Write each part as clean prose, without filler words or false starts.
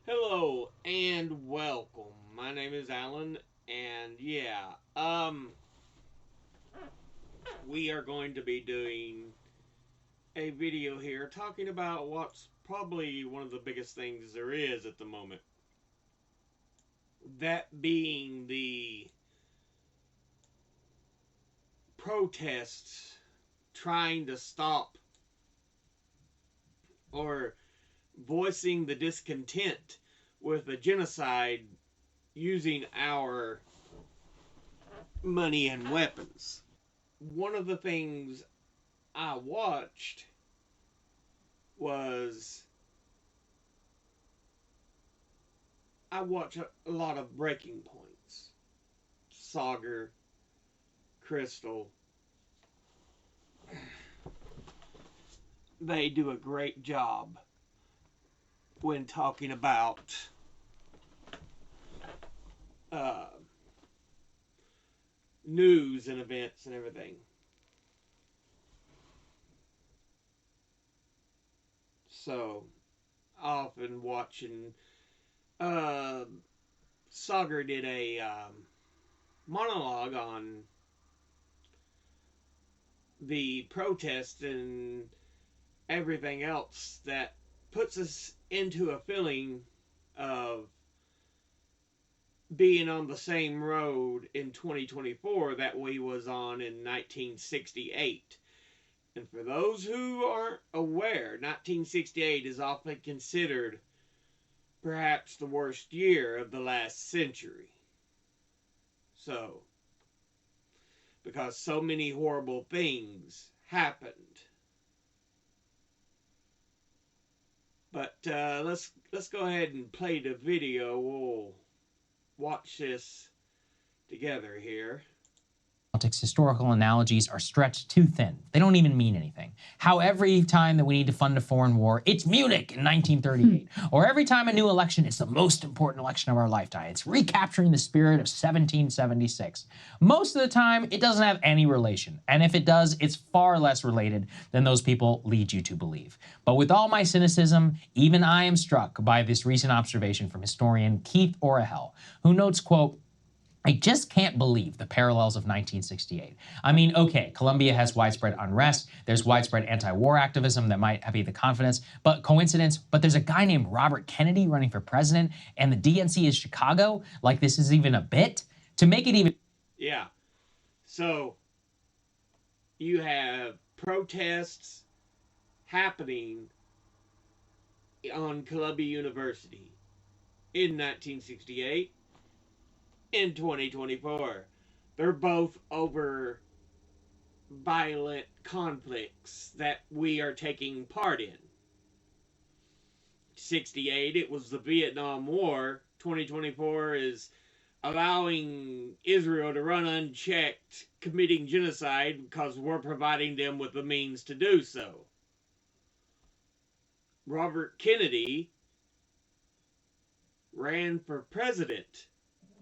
Hello and welcome. My name is Alan, and we are going to be doing a video here talking about what's probably one of the biggest things there is at the moment. That being the protests trying to stop or voicing the discontent with the genocide using our money and weapons. One of the things I watched was I watch a lot of Breaking Points. Sagar, Crystal, they do a great job when talking about uh, news and events and everything. So, often watching. Uh, Sagar did a monologue on the protest and everything else that puts us into a feeling of being on the same road in 2024 that we was on in 1968. And for those who aren't aware, 1968 is often considered perhaps the worst year of the last century. So, because so many horrible things happened. But let's go ahead and play the video. We'll watch this together here. Politics historical analogies are stretched too thin. They don't even mean anything. How every time that we need to fund a foreign war, it's Munich in 1938. Or every time a new election, it's the most important election of our lifetime. It's recapturing the spirit of 1776. Most of the time, it doesn't have any relation. And if it does, it's far less related than those people lead you to believe. But with all my cynicism, even I am struck by this recent observation from historian Keith Orahel, who notes, quote, I just can't believe the parallels of 1968. I mean, okay, Colombia has widespread unrest, there's widespread anti-war activism that might be the confidence, but coincidence, but there's a guy named Robert Kennedy running for president, and the DNC is Chicago? Like this is even a bit? To make it even... Yeah. So, you have protests happening on Columbia University in 1968 in 2024. They're both over violent conflicts that we are taking part in. 68, it was the Vietnam War. 2024 is allowing Israel to run unchecked, committing genocide because we're providing them with the means to do so. Robert Kennedy ran for president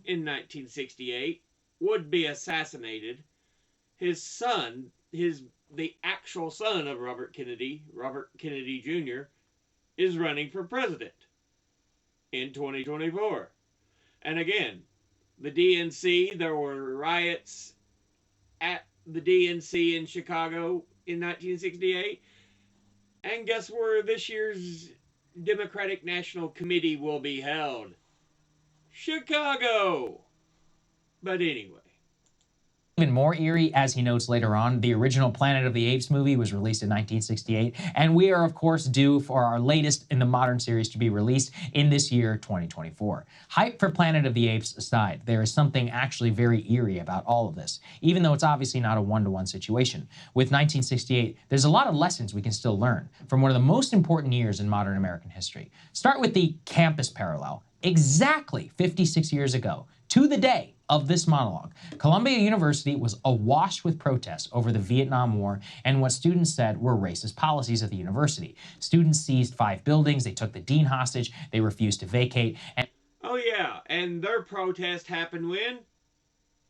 in 1968, would be assassinated. His son, the actual son of Robert Kennedy Jr., is running for president in 2024. And again, the DNC, there were riots at the DNC in Chicago in 1968. And guess where this year's Democratic National Committee will be held? Chicago! But anyway. Even more eerie, as he notes later on, the original Planet of the Apes movie was released in 1968, and we are, of course, due for our latest in the modern series to be released in this year, 2024. Hype for Planet of the Apes aside, there is something actually very eerie about all of this, even though it's obviously not a one-to-one situation. With 1968, there's a lot of lessons we can still learn from one of the most important years in modern American history. Start with the campus parallel. Exactly 56 years ago, to the day of this monologue, Columbia University was awash with protests over the Vietnam War and what students said were racist policies at the university. Students seized 5 buildings, they took the dean hostage, they refused to vacate, and oh yeah, and their protest happened when?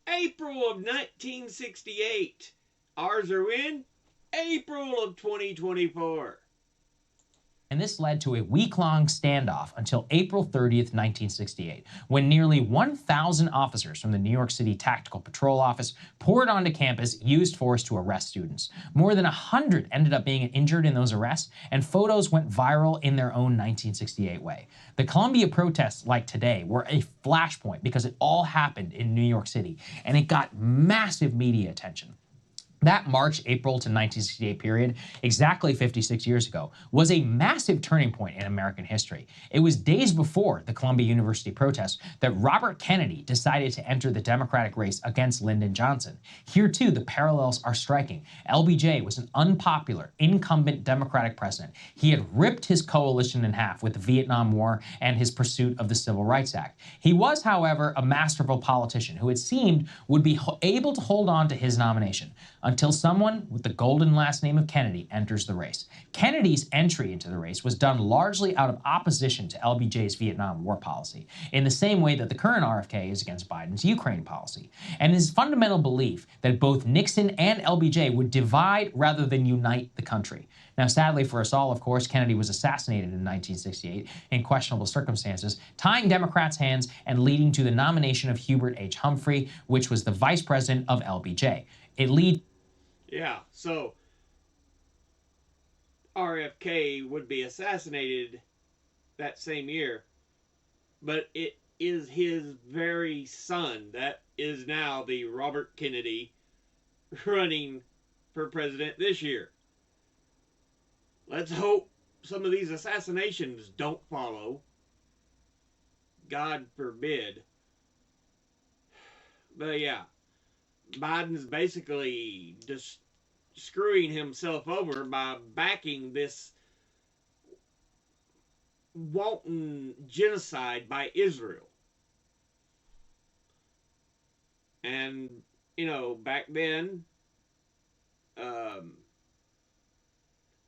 April of 1968. Ours are when? April of 2024. And this led to a week-long standoff until April 30th, 1968, when nearly 1,000 officers from the New York City Tactical Patrol Office poured onto campus, used force to arrest students. More than 100 ended up being injured in those arrests, and photos went viral in their own 1968 way. The Columbia protests, like today, were a flashpoint because it all happened in New York City, and it got massive media attention. That March-April to 1968 period, exactly 56 years ago, was a massive turning point in American history. It was days before the Columbia University protests that Robert Kennedy decided to enter the Democratic race against Lyndon Johnson. Here too, the parallels are striking. LBJ was an unpopular, incumbent Democratic president. He had ripped his coalition in half with the Vietnam War and his pursuit of the Civil Rights Act. He was, however, a masterful politician who it seemed would be able to hold on to his nomination until someone with the golden last name of Kennedy enters the race. Kennedy's entry into the race was done largely out of opposition to LBJ's Vietnam War policy, in the same way that the current RFK is against Biden's Ukraine policy, and his fundamental belief that both Nixon and LBJ would divide rather than unite the country. Now, sadly for us all, of course, Kennedy was assassinated in 1968 in questionable circumstances, tying Democrats' hands and leading to the nomination of Hubert H. Humphrey, which was the vice president of LBJ. Yeah, so RFK would be assassinated that same year, but it is his very son that is now the Robert Kennedy running for president this year. Let's hope some of these assassinations don't follow. God forbid. But yeah, Biden's basically just screwing himself over by backing this wanton genocide by Israel. And, you know, back then,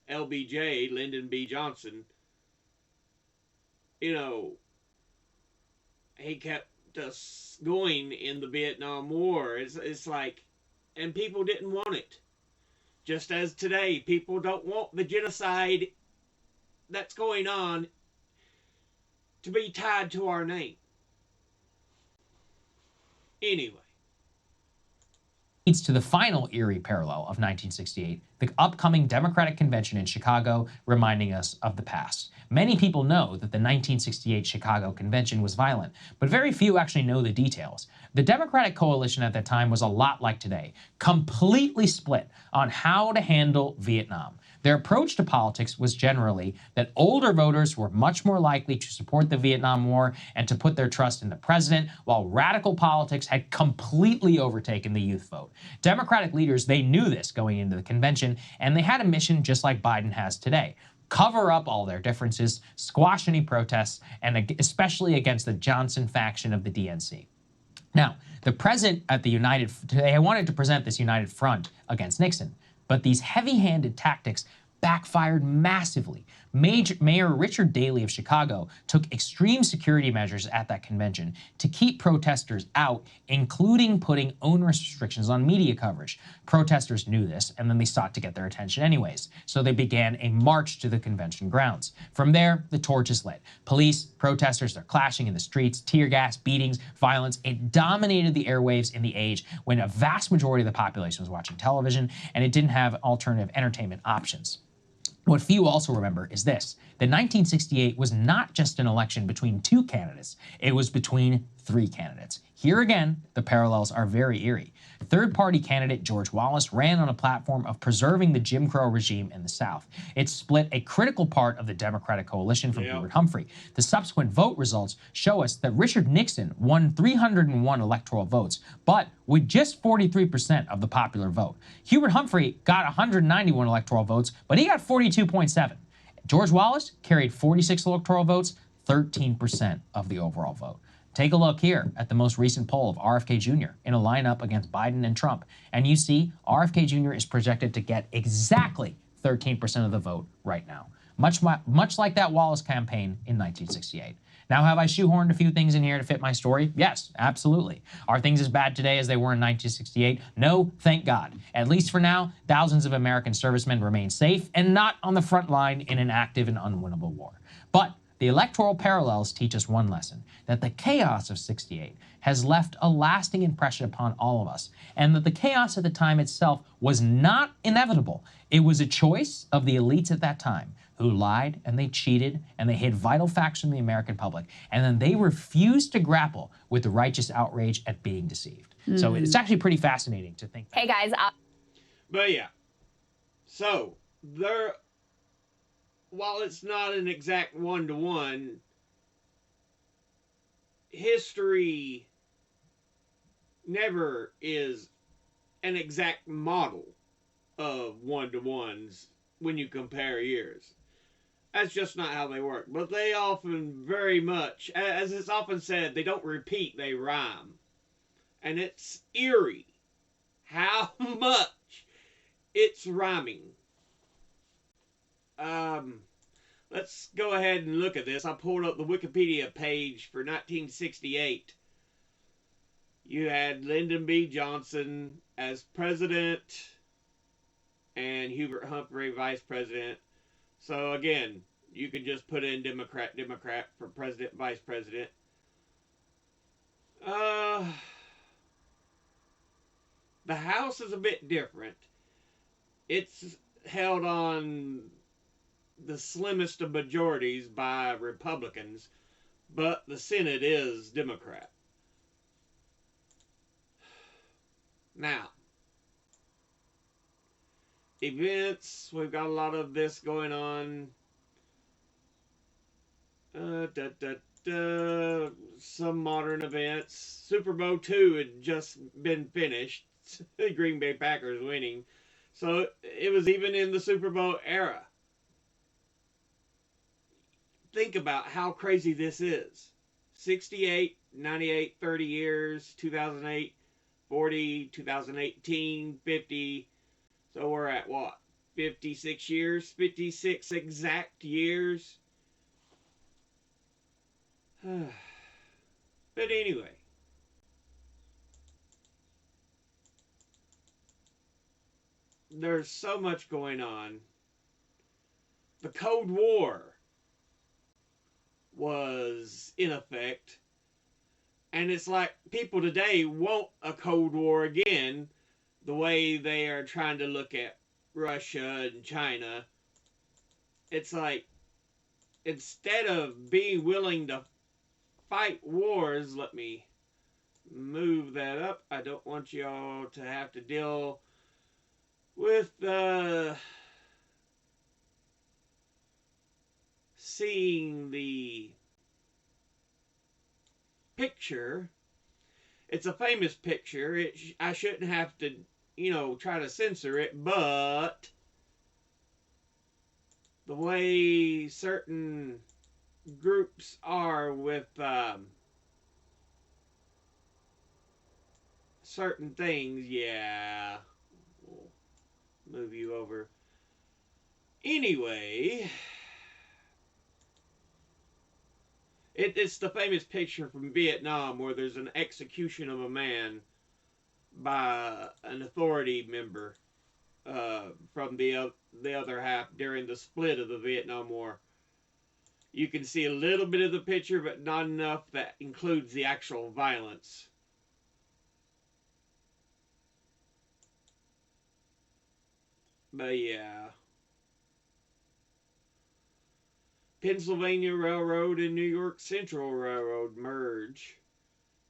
LBJ, Lyndon B. Johnson, you know, he kept us going in the Vietnam War. It's like, and people didn't want it. Just as today, people don't want the genocide that's going on to be tied to our name. Anyway. Leads to the final eerie parallel of 1968, the upcoming Democratic Convention in Chicago, reminding us of the past. Many people know that the 1968 Chicago Convention was violent, but very few actually know the details. The Democratic coalition at that time was a lot like today, completely split on how to handle Vietnam. Their approach to politics was generally that older voters were much more likely to support the Vietnam War and to put their trust in the president, while radical politics had completely overtaken the youth vote. Democratic leaders, they knew this going into the convention, and they had a mission just like Biden has today. Cover up all their differences, squash any protests, and especially against the Johnson faction of the DNC. Now, the president at the they wanted to present this united front against Nixon, but these heavy-handed tactics backfired massively. Mayor Richard Daley of Chicago took extreme security measures at that convention to keep protesters out, including putting onerous restrictions on media coverage. Protesters knew this, and then they sought to get their attention anyways, so they began a march to the convention grounds. From there, the torch is lit. Police, protesters, they're clashing in the streets, tear gas, beatings, violence. It dominated the airwaves in the age when a vast majority of the population was watching television, and it didn't have alternative entertainment options. What few also remember is this: that 1968 was not just an election between two candidates, it was between three candidates. Here again, the parallels are very eerie. Third-party candidate George Wallace ran on a platform of preserving the Jim Crow regime in the South. It split a critical part of the Democratic coalition from Hubert Humphrey. The subsequent vote results show us that Richard Nixon won 301 electoral votes, but with just 43% of the popular vote. Hubert Humphrey got 191 electoral votes, but he got 42.7. George Wallace carried 46 electoral votes, 13% of the overall vote. Take a look here at the most recent poll of RFK Jr. in a lineup against Biden and Trump, and you see RFK Jr. is projected to get exactly 13% of the vote right now. much like that Wallace campaign in 1968. Now, have I shoehorned a few things in here to fit my story? Yes, absolutely. Are things as bad today as they were in 1968? No, thank God. At least for now, thousands of American servicemen remain safe and not on the front line in an active and unwinnable war. But the electoral parallels teach us one lesson, that the chaos of 68 has left a lasting impression upon all of us, and that the chaos at the time itself was not inevitable. It was a choice of the elites at that time, who lied and they cheated and they hid vital facts from the American public, and then they refused to grapple with the righteous outrage at being deceived. So it's actually pretty fascinating to think. Hey guys, But yeah, so while it's not an exact one-to-one, history never is an exact model of one-to-ones when you compare years. That's just not how they work. But they often very much, as it's often said, they don't repeat, they rhyme. And it's eerie how much it's rhyming. Let's go ahead and look at this. I pulled up the Wikipedia page for 1968. You had Lyndon B. Johnson as president and Hubert Humphrey vice president. So again, you could just put in Democrat for president, vice president. The House is a bit different. It's held on the slimmest of majorities by Republicans, but the Senate is Democrat. Now, events, we've got a lot of this going on. Some modern events. Super Bowl II had just been finished. The Green Bay Packers winning. So it was even in the Super Bowl era. Think about how crazy this is. 68, 98, 30 years, 2008, 40, 2018, 50. So we're at what? 56 years? 56 exact years? But anyway. There's so much going on. The Cold War was in effect. And it's like people today want a Cold War again, the way they are trying to look at Russia and China. It's like, instead of being willing to fight wars, let me move that up. I don't want y'all to have to deal with seeing the picture. It's a famous picture. I shouldn't have to, try to censor it, but the way certain groups are with certain things, yeah, we'll move you over. Anyway, it's the famous picture from Vietnam where there's an execution of a man by an authority member from the other half during the split of the Vietnam War. You can see a little bit of the picture, but not enough that includes the actual violence. But yeah. Pennsylvania Railroad and New York Central Railroad merge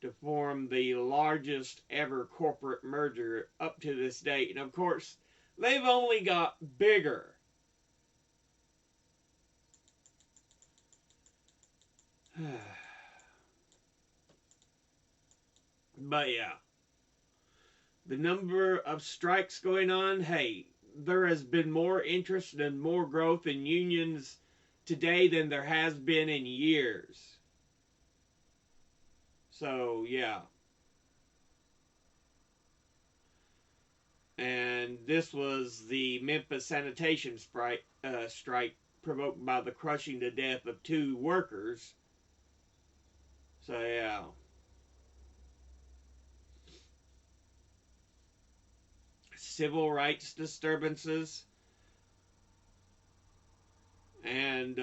to form the largest ever corporate merger up to this date. And of course, they've only got bigger. But yeah. The number of strikes going on, hey, there has been more interest and more growth in unions today than there has been in years. So, yeah. And this was the Memphis sanitation strike provoked by the crushing to death of 2 workers. So, yeah. Civil rights disturbances. And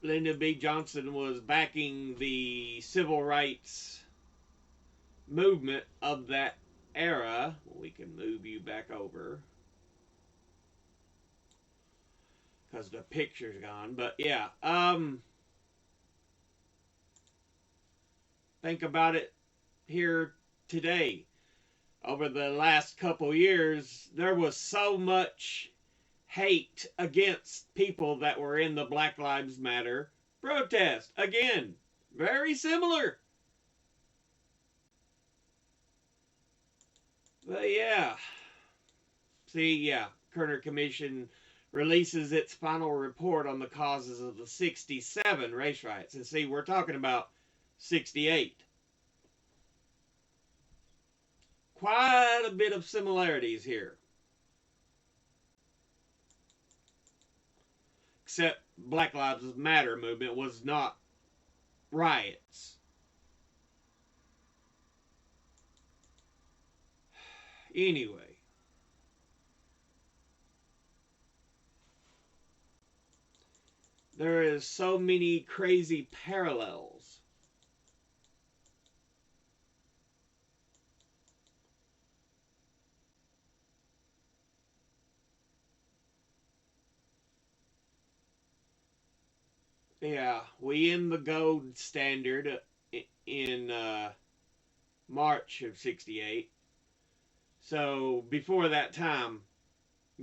Lyndon B. Johnson was backing the civil rights movement of that era. We can move you back over because the picture's gone. But yeah, think about it here today. Over the last couple years, there was so much hate against people that were in the Black Lives Matter protest. Again, very similar. But yeah. See, yeah, Kerner Commission releases its final report on the causes of the 67 race riots. And see, we're talking about 68. Quite a bit of similarities here. Except Black Lives Matter movement was not riots. Anyway. There is so many crazy parallels. Yeah, we end the gold standard in March of 68. So before that time,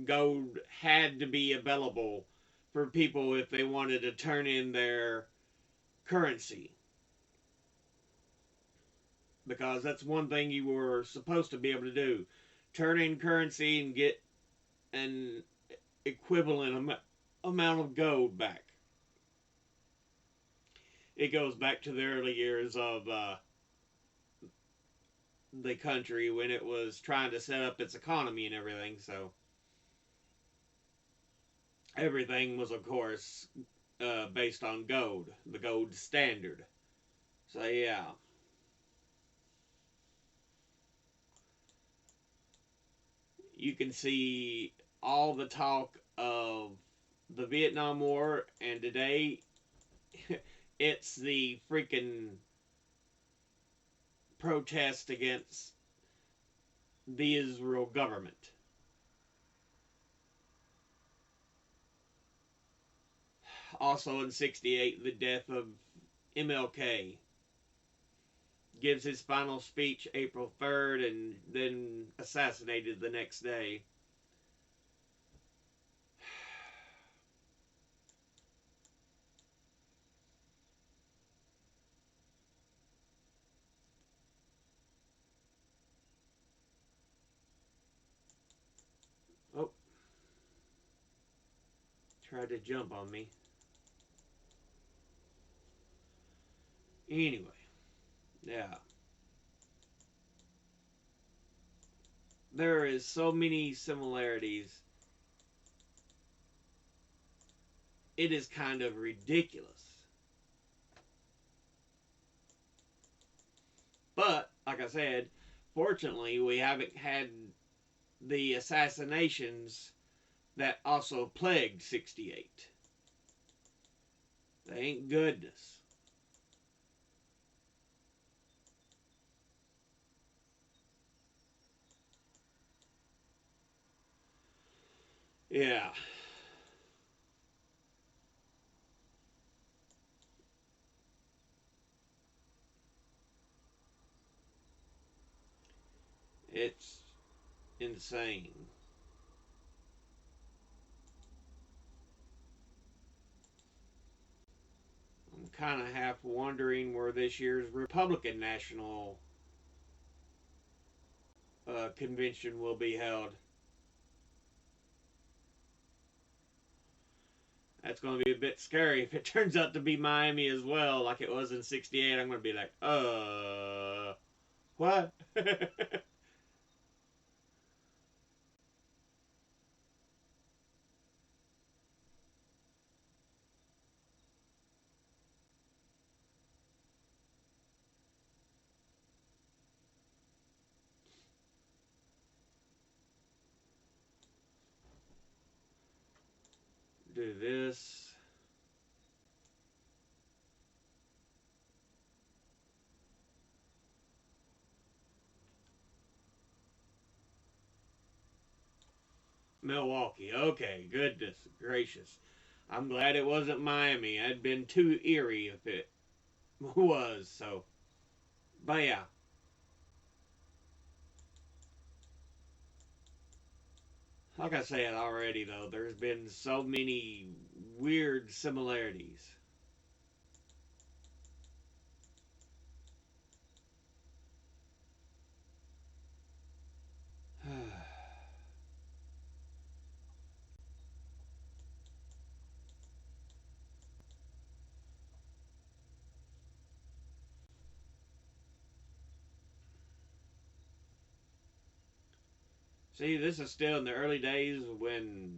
gold had to be available for people if they wanted to turn in their currency. Because that's one thing you were supposed to be able to do. Turn in currency and get an equivalent amount of gold back. It goes back to the early years of the country when it was trying to set up its economy and everything. So everything was, of course, based on gold, the gold standard. So yeah. You can see all the talk of the Vietnam War, and today it's the freaking protest against the Israel government. Also in 68, the death of MLK. Gives his final speech April 3rd and then assassinated the next day. Oh. Tried to jump on me. Anyway. Yeah. There is so many similarities. It is kind of ridiculous. But, like I said, fortunately, we haven't had the assassinations that also plagued 68. Thank goodness. Yeah. It's insane. I'm kind of half wondering where this year's Republican National Convention will be held. That's going to be a bit scary if it turns out to be Miami as well, like it was in 68. I'm going to be like, what? do this. Milwaukee. Okay, goodness gracious. I'm glad it wasn't Miami. I'd been too eerie if it was, so. But yeah. Like I said already, though, there's been so many weird similarities. See, this is still in the early days when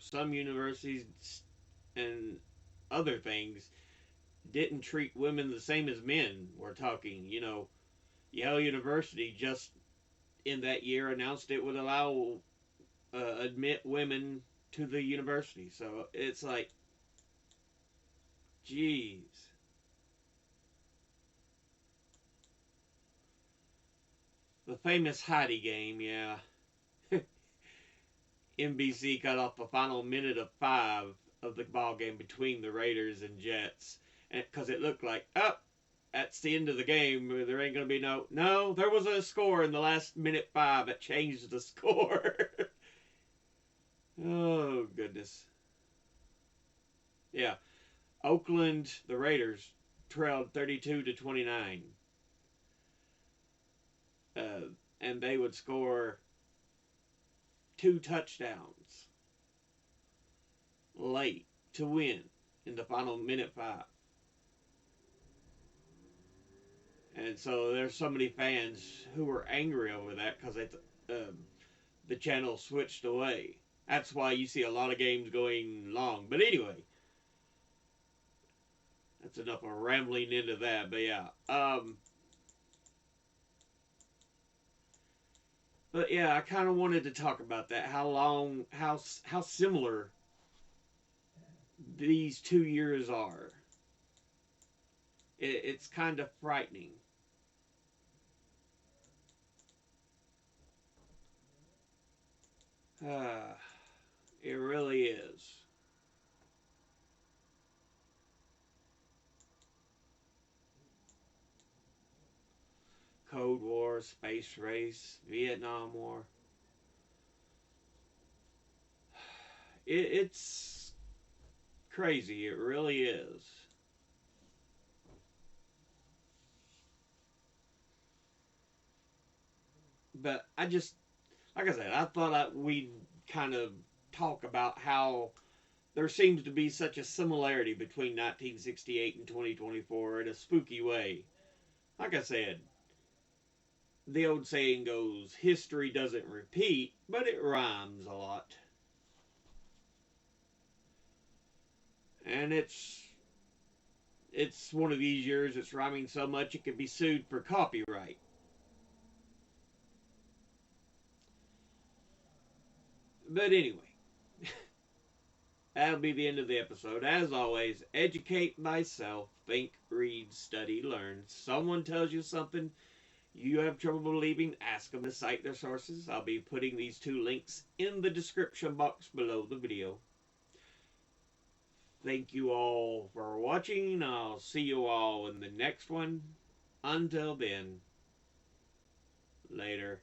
some universities and other things didn't treat women the same as men. We're talking, Yale University just in that year announced it would allow admit women to the university. So it's like, geez. The famous Heidi game, yeah. NBC cut off the final minute of 5 of the ball game between the Raiders and Jets, because it looked like, that's the end of the game. There ain't gonna be no. There was a score in the last minute 5 that changed the score. Oh goodness. Yeah, Oakland, the Raiders trailed 32-29, and they would score 2 touchdowns late to win in the final minute 5. And so there's so many fans who were angry over that because the channel switched away. That's why you see a lot of games going long. But anyway, that's enough of rambling into that. But yeah, I kind of wanted to talk about that. How similar these 2 years are. It's kind of frightening. It really is. Cold War, space race, Vietnam War. It's crazy. It really is. But I just, like I said, I thought we'd kind of talk about how there seems to be such a similarity between 1968 and 2024 in a spooky way. Like I said, the old saying goes, history doesn't repeat, but it rhymes a lot. And it's one of these years it's rhyming so much it could be sued for copyright. But anyway, that'll be the end of the episode. As always, educate thyself, think, read, study, learn. Someone tells you something you have trouble believing, ask them to cite their sources. I'll be putting these 2 links in the description box below the video. Thank you all for watching. I'll see you all in the next one. Until then, later.